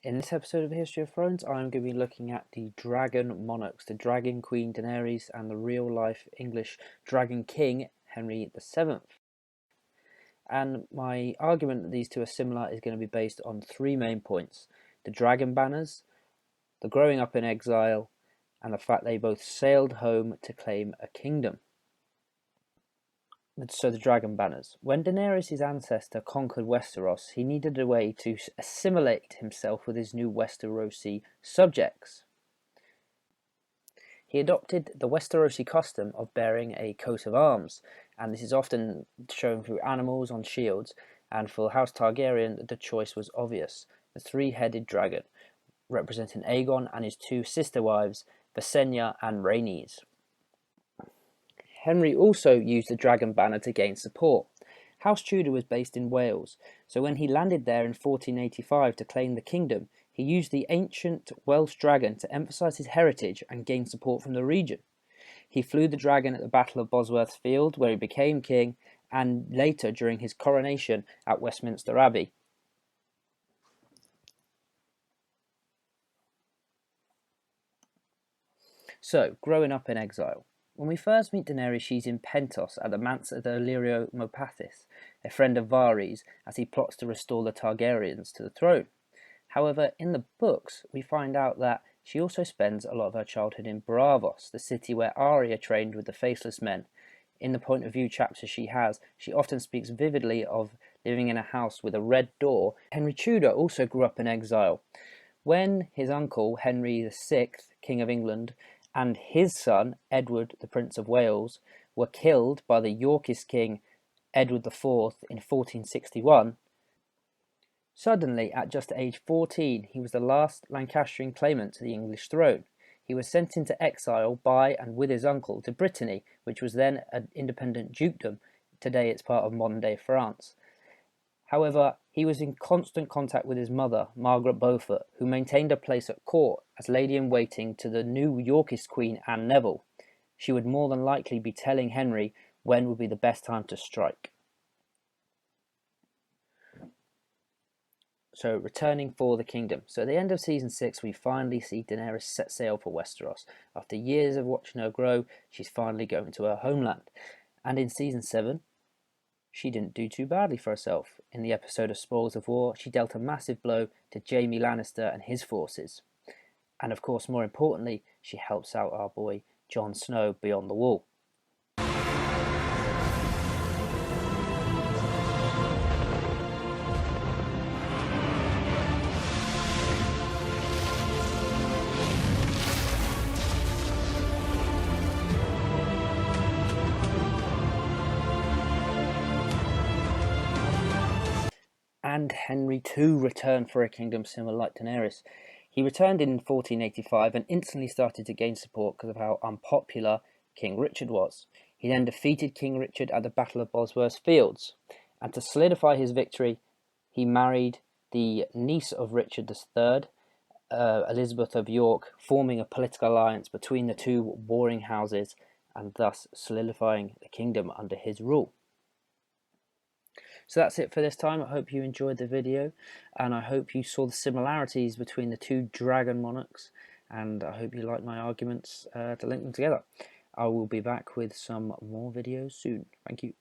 In this episode of History of Thrones, I'm going to be looking at the Dragon Monarchs, the Dragon Queen Daenerys and the real-life English Dragon King Henry VII. And my argument that these two are similar is going to be based on three main points: the dragon banners, the growing up in exile, and the fact they both sailed home to claim a kingdom. So the dragon banners. When Daenerys' ancestor conquered Westeros, he needed a way to assimilate himself with his new Westerosi subjects. He adopted the Westerosi custom of bearing a coat of arms, and this is often shown through animals on shields, and for House Targaryen the choice was obvious: the three-headed dragon, representing Aegon and his two sister wives, Visenya and Rhaenys. Henry also used the dragon banner to gain support. House Tudor was based in Wales, so when he landed there in 1485 to claim the kingdom, he used the ancient Welsh dragon to emphasise his heritage and gain support from the region. He flew the dragon at the Battle of Bosworth Field, where he became king, and later during his coronation at Westminster Abbey. So, growing up in exile. When we first meet Daenerys, she's in Pentos at the manse of Illyrio Mopathis, a friend of Varys, as he plots to restore the Targaryens to the throne. However, in the books, we find out that she also spends a lot of her childhood in Braavos, the city where Arya trained with the Faceless Men. In the point of view chapters she has, she often speaks vividly of living in a house with a red door. Henry Tudor also grew up in exile. When his uncle, Henry VI, King of England, and his son, Edward, the Prince of Wales, were killed by the Yorkist king, Edward IV, in 1461, suddenly, at just age 14, he was the last Lancastrian claimant to the English throne. He was sent into exile by and with his uncle to Brittany, which was then an independent dukedom. Today it's part of modern-day France. However, he was in constant contact with his mother, Margaret Beaufort, who maintained a place at court as lady-in-waiting to the new Yorkist queen, Anne Neville. She would more than likely be telling Henry when would be the best time to strike. So, returning for the kingdom. So at the end of season 6, we finally see Daenerys set sail for Westeros. After years of watching her grow, she's finally going to her homeland. And in season 7, she didn't do too badly for herself. In the episode of Spoils of War, she dealt a massive blow to Jaime Lannister and his forces. And of course, more importantly, she helps out our boy Jon Snow beyond the wall. And Henry too returned for a kingdom similar like Daenerys. He returned in 1485 and instantly started to gain support because of how unpopular King Richard was. He then defeated King Richard at the Battle of Bosworth Fields, and to solidify his victory, he married the niece of Richard III, Elizabeth of York, forming a political alliance between the two warring houses and thus solidifying the kingdom under his rule. So that's it for this time. I hope you enjoyed the video, and I hope you saw the similarities between the two dragon monarchs, and I hope you liked my arguments to link them together. I will be back with some more videos soon. Thank you.